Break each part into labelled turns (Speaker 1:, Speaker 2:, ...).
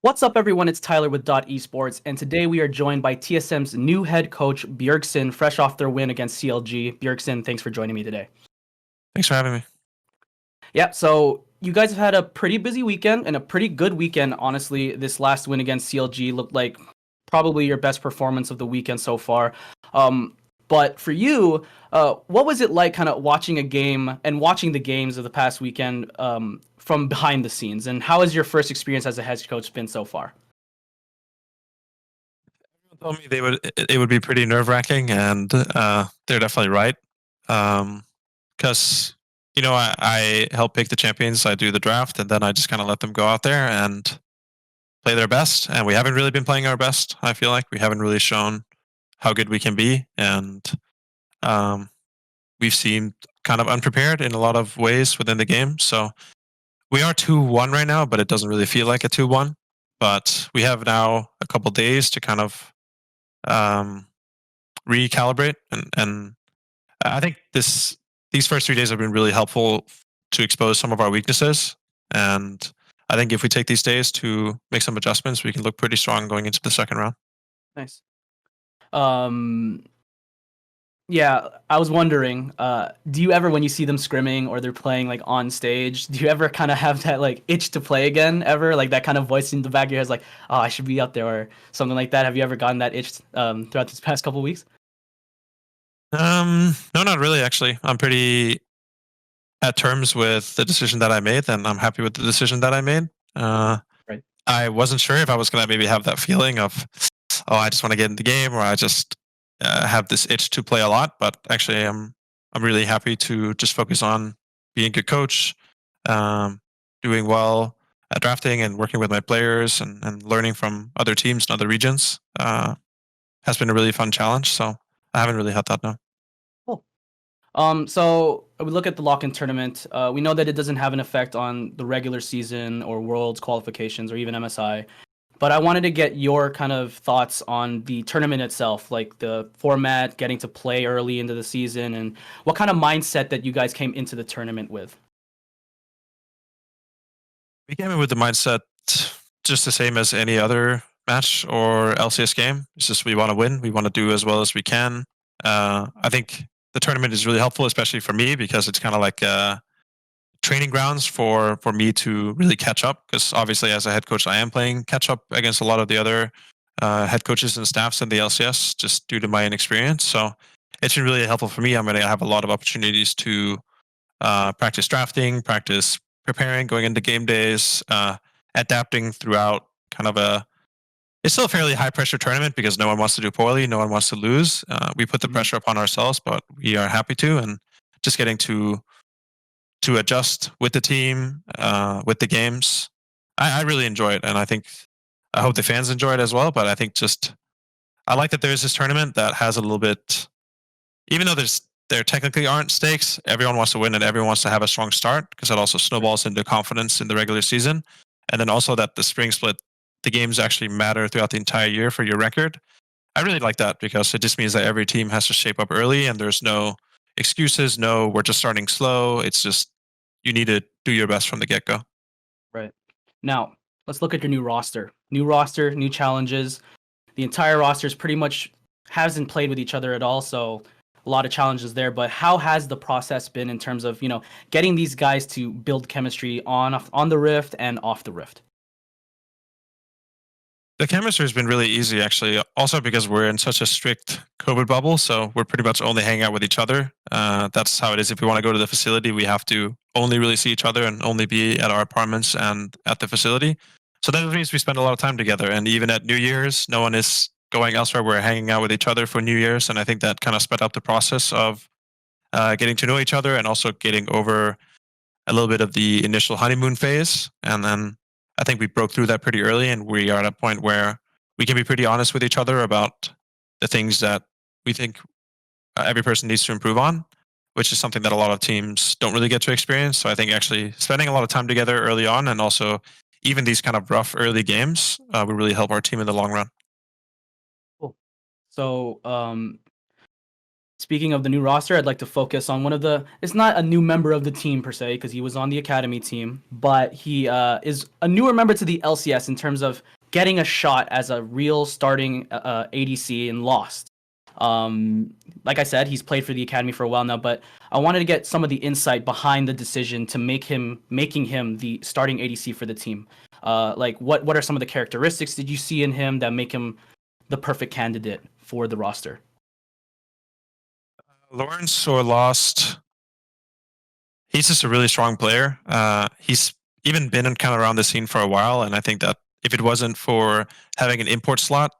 Speaker 1: What's up, everyone? It's Tyler with Esports, and today we are joined by TSM's new head coach, Bjergsen, fresh off their win against CLG. Bjergsen, thanks for joining me today.
Speaker 2: Thanks for having me.
Speaker 1: Yeah, so you guys have had a pretty busy weekend and a pretty good weekend, honestly. This last win against CLG looked like probably your best performance of the weekend so far. But for you, what was it like kind of watching a game and watching the games of the past weekend from behind the scenes? And how has your first experience as a head coach been so far?
Speaker 2: Told me it would be pretty nerve wracking, and they're definitely right. Because I help pick the champions. I do the draft, and then I just kind of let them go out there and play their best. And we haven't really been playing our best. I feel like we haven't really shown how good we can be, and um, we've seemed kind of unprepared in a lot of ways within the game. So we are 2-1 right now, but it doesn't really feel like a 2-1. But we have now a couple days to kind of um, recalibrate, and I think these first 3 days have been really helpful to expose some of our weaknesses. And I think if we take these days to make some adjustments, we can look pretty strong going into the second round.
Speaker 1: Nice. Um, Yeah, I was wondering, do you ever, when you see them scrimming or they're playing like on stage, do you ever kind of have that like itch to play again ever? Like that kind of voice in the back of your head is like, oh, I should be out there or something like that. Have you ever gotten that itch throughout these past couple weeks?
Speaker 2: No, not really. Actually, I'm pretty at terms with the decision that I made, and I'm happy with the decision that I made.
Speaker 1: Right.
Speaker 2: I wasn't sure if I was gonna maybe have that feeling of, oh, I just want to get in the game, or I just have this itch to play a lot. But actually, I'm really happy to just focus on being a good coach, um, doing well at drafting, and working with my players, and learning from other teams and other regions. Has been a really fun challenge. So I haven't really had that now.
Speaker 1: Cool. So we look at the lock-in tournament. We know that it doesn't have an effect on the regular season or Worlds qualifications or even MSI. But I wanted to get your kind of thoughts on the tournament itself, like the format, getting to play early into the season, and what kind of mindset that you guys came into the tournament with.
Speaker 2: We came in with the mindset just the same as any other match or LCS game. It's just we want to win. We want to do as well as we can. I think the tournament is really helpful, especially for me, because it's kind of like training grounds for me to really catch up. Because obviously, as a head coach, I am playing catch up against a lot of the other head coaches and staffs in the LCS, just due to my inexperience. So it's been really helpful for me. I'm going to have a lot of opportunities to practice drafting, practice preparing, going into game days, adapting throughout kind of a. It's still a fairly high pressure tournament because no one wants to do poorly, no one wants to lose. We put the
Speaker 1: Mhm.
Speaker 2: pressure upon ourselves, but we are happy to, and just getting to adjust with the team, with the games. I really enjoy it, and I hope the fans enjoy it as well. But I think just I like that there's this tournament that has a little bit, even though there technically aren't stakes, everyone wants to win and everyone wants to have a strong start because that also
Speaker 1: Right.
Speaker 2: snowballs into confidence in the regular season. And then also that the spring split, the games actually matter throughout the entire year for your record. I really like that because it just means that every team has to shape up early and there's no excuses. No, we're just starting slow. It's just you need to do your best from the get go.
Speaker 1: Right. Now, let's look at your new roster. New roster, new challenges. The entire roster is pretty much hasn't played with each other at all, so a lot of challenges there. But how has the process been in terms of getting these guys to build chemistry on the Rift and off the Rift?
Speaker 2: The chemistry has been really easy, actually. Also because we're in such a strict COVID bubble, so we're pretty much only hanging out with each other. That's how it is. If we want to go to the facility, we have to only really see each other and only be at our apartments and at the facility. So that means we spend a lot of time together. And even at New Year's, no one is going elsewhere. We're hanging out with each other for New Year's, and I think that kind of sped up the process of getting to know each other and also getting over a little bit of the initial honeymoon phase. And then I think we broke through that pretty early, and we are at a point where we can be pretty honest with each other about the things that we think every person needs to improve on, which is something that a lot of teams don't really get to experience. So I think actually spending a lot of time together early on, and also even these kind of rough early games, will really help our team in the long run.
Speaker 1: Cool. So, Speaking of the new roster, I'd like to focus on one of the. It's not a new member of the team per se, because he was on the academy team, but he is a newer member to the LCS in terms of getting a shot as a real starting ADC in Lost. Like I said, he's played for the academy for a while now, but I wanted to get some of the insight behind the decision to making him the starting ADC for the team. Like what are some of the characteristics did you see in him that make him the perfect candidate for the roster?
Speaker 2: Lawrence or Lost, he's just a really strong player. He's even been kind of around the scene for a while, and I think that if it wasn't for having an import slot,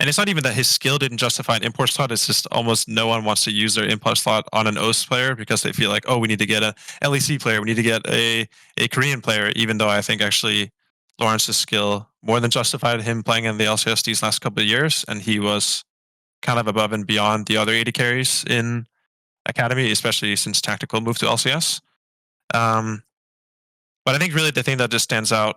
Speaker 2: and it's not even that his skill didn't justify an import slot, it's just almost no one wants to use their import slot on an OS player because they feel like, oh, we need to get a LEC player, we need to get a Korean player, even though I think actually Lawrence's skill more than justified him playing in the LCS these last couple of years, and he was kind of above and beyond the other 80 carries in Academy, especially since Tactical moved to LCS. Um, but I think really the thing that just stands out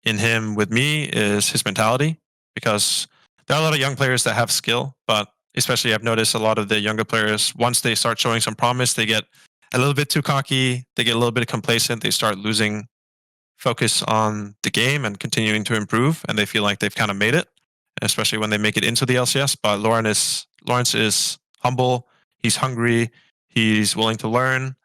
Speaker 2: in him with me is his mentality, because there are a lot of young players that have skill, but especially I've noticed a lot of the younger players, once they start showing some promise, they get a little bit too cocky, they get a little bit complacent, they start losing focus on the game and continuing to improve, and they feel like they've kind of made it, especially when they make it into the LCS. But Lawrence is humble, he's hungry, he's willing to learn,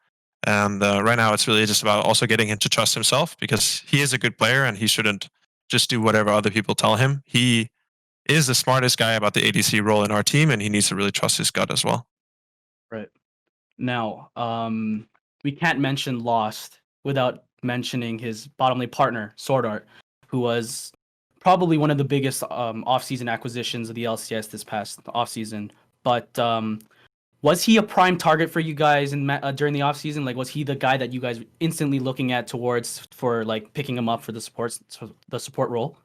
Speaker 2: and right now, it's really just about also getting him to trust himself, because he is a good player and he shouldn't just do whatever other people tell him. He is the smartest guy about the ADC role in our team, and he needs to really trust his gut as well.
Speaker 1: Right. Now, we can't mention Lost without mentioning his bottom lane partner, Swordart, who was probably one of the biggest off-season acquisitions of the LCS this past offseason. But was he a prime target for you guys during the offseason? Like, was he the guy that you guys were instantly looking at towards for like picking him up for the support role?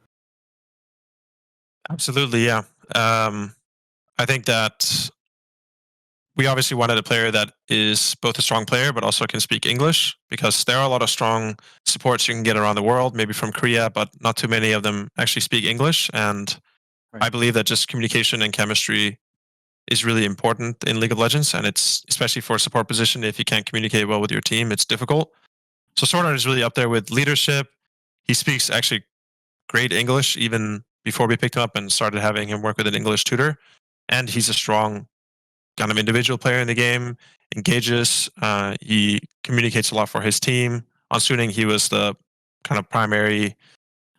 Speaker 2: Absolutely, yeah. I think that we obviously wanted a player that is both a strong player but also can speak English, because there are a lot of strong supports you can get around the world, maybe from Korea, but not too many of them actually speak English. And
Speaker 1: Right.
Speaker 2: I believe that just communication and chemistry is really important in League of Legends, and it's especially for a support position. If you can't communicate well with your team, it's difficult. So Swordart is really up there with leadership. He speaks actually great English even before we picked him up and started having him work with an English tutor. And he's a strong kind of individual player in the game, engages, he communicates a lot for his team. On Suning, he was the kind of primary,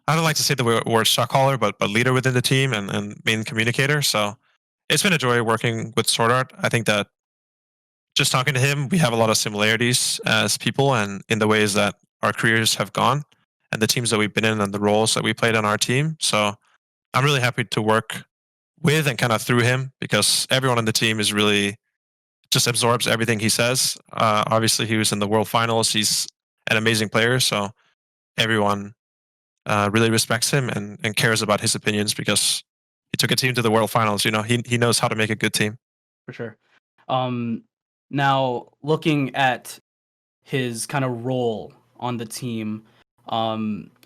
Speaker 2: I don't like to say the word shot caller, but leader within the team and main communicator. So it's been a joy working with Swordart. I think that just talking to him, we have a lot of similarities as people and in the ways that our careers have gone and the teams that we've been in and the roles that we played on our team. So I'm really happy to work with and kind of through him, because everyone on the team is really just absorbs everything he says. Obviously, he was in the world finals. He's an amazing player. So everyone really respects him and cares about his opinions, because he took a team to the world finals. You know, he knows how to make a good team.
Speaker 1: For sure. Um, Now looking at his kind of role on the team,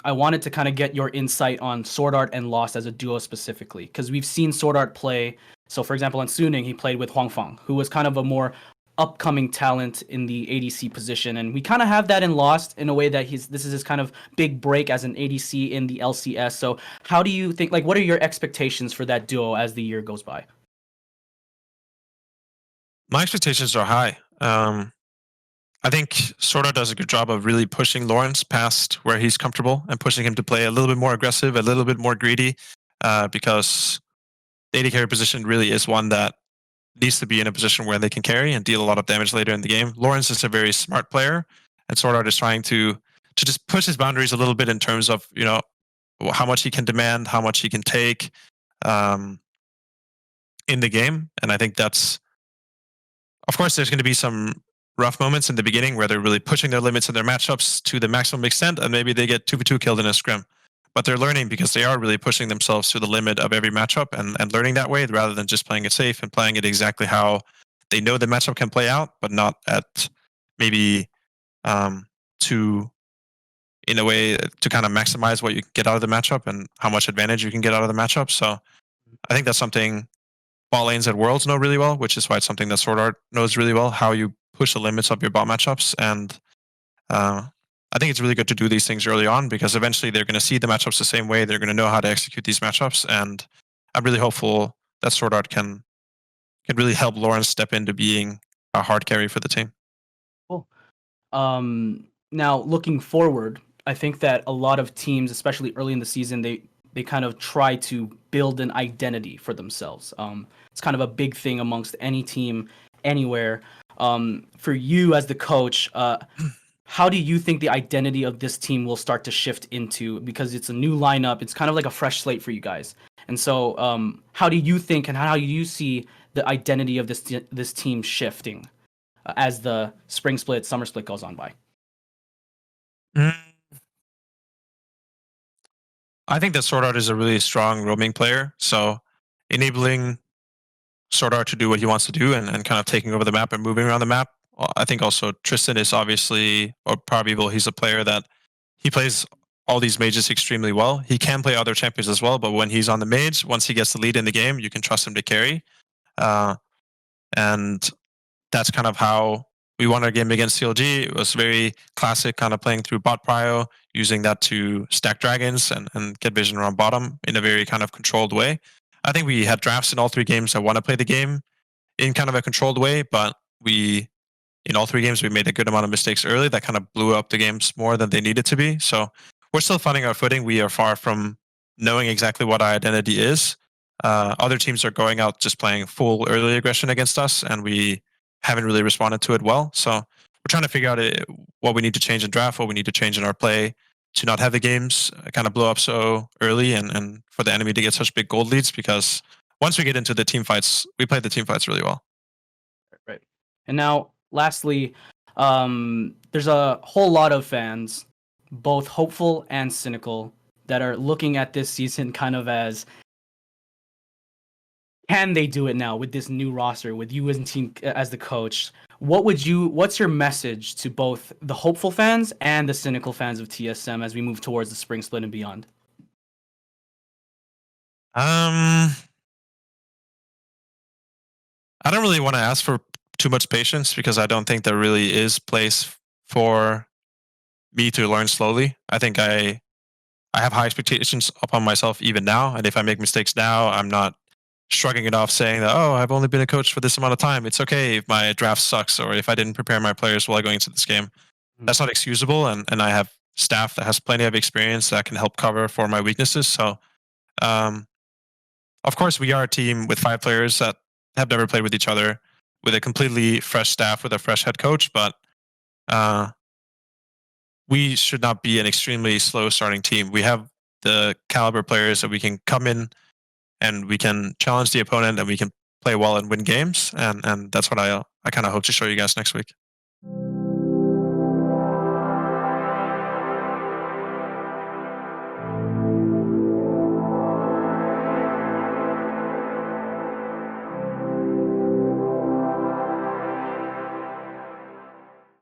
Speaker 1: I wanted to kind of get your insight on Swordart and Lost as a duo specifically, because we've seen Swordart play. So, for example, on Suning, he played with Huangfang, who was kind of a more upcoming talent in the ADC position, and we kind of have that in Lost in a way that this is his kind of big break as an ADC in the LCS. So, how do you think? Like, what are your expectations for that duo as the year goes by?
Speaker 2: My expectations are high. I think Sorda does a good job of really pushing Lawrence past where he's comfortable and pushing him to play a little bit more aggressive, a little bit more greedy, because the AD carry position really is one that needs to be in a position where they can carry and deal a lot of damage later in the game. Lawrence is a very smart player, and Swordart is trying to just push his boundaries a little bit in terms of, you know, how much he can demand, how much he can take um, in the game. And I think that's, of course, there's going to be some rough moments in the beginning where they're really pushing their limits in their matchups to the maximum extent, and maybe they get 2v2 killed in a scrim. But they're learning because they are really pushing themselves to the limit of every matchup and learning that way rather than just playing it safe and playing it exactly how they know the matchup can play out, but not at maybe to in a way to kind of maximize what you get out of the matchup and how much advantage you can get out of the matchup. So I think that's something bot lanes at Worlds know really well, which is why it's something that Swordart knows really well, how you push the limits of your bot matchups. And I think it's really good to do these things early on because eventually they're going to see the matchups the same way. They're going to know how to execute these matchups. And I'm really hopeful that Swordart can really help Lawrence step into being a hard carry for the team.
Speaker 1: Cool. Now looking forward, I think that a lot of teams, especially early in the season, they kind of try to build an identity for themselves. It's kind of a big thing amongst any team anywhere. For you as the coach, how do you think the identity of this team will start to shift into? Because it's a new lineup, it's kind of like a fresh slate for you guys. And so, how do you think and how do you see the identity of this team shifting as the spring split, summer split goes on by?
Speaker 2: I think that Swordart is a really strong roaming player. So enabling Swordart to do what he wants to do and kind of taking over the map and moving around the map. I think also Tristan is obviously, or probably he's a player that he plays all these mages extremely well. He can play other champions as well, but when he's on the mage, once he gets the lead in the game, you can trust him to carry. And that's kind of how we won our game against CLG. It was very classic, kind of playing through bot prio, using that to stack dragons and get vision around bottom in a very kind of controlled way. I think we had drafts in all 3 games that want to play the game in kind of a controlled way, but in all 3 games, we made a good amount of mistakes early that kind of blew up the games more than they needed to be. So we're still finding our footing. We are far from knowing exactly what our identity is. Other teams are going out just playing full early aggression against us, and we haven't really responded to it well. So we're trying to figure out what we need to change in draft, what we need to change in our play to not have the games kind of blow up so early and for the enemy to get such big gold leads, because once we get into the team fights, we play the team fights really well.
Speaker 1: Right. And now, lastly, there's a whole lot of fans, both hopeful and cynical, that are looking at this season kind of as, can they do it now with this new roster, with you as team as the coach? What's your message to both the hopeful fans and the cynical fans of TSM as we move towards the spring split and beyond?
Speaker 2: I don't really want to ask for too much patience because I don't think there really is place for me to learn slowly. I think I have high expectations upon myself even now, and if I make mistakes now, I'm not shrugging it off saying that, oh, I've only been a coach for this amount of time. It's okay if my draft sucks or if I didn't prepare my players while going into this game. That's not excusable, and I have staff that has plenty of experience that can help cover for my weaknesses. So, of course, we are a team with 5 players that have never played with each other, with a completely fresh staff, with a fresh head coach, but we should not be an extremely slow starting team. We have the caliber players that we can come in and we can challenge the opponent and we can play well and win games. And that's what I kind of hope to show you guys next week.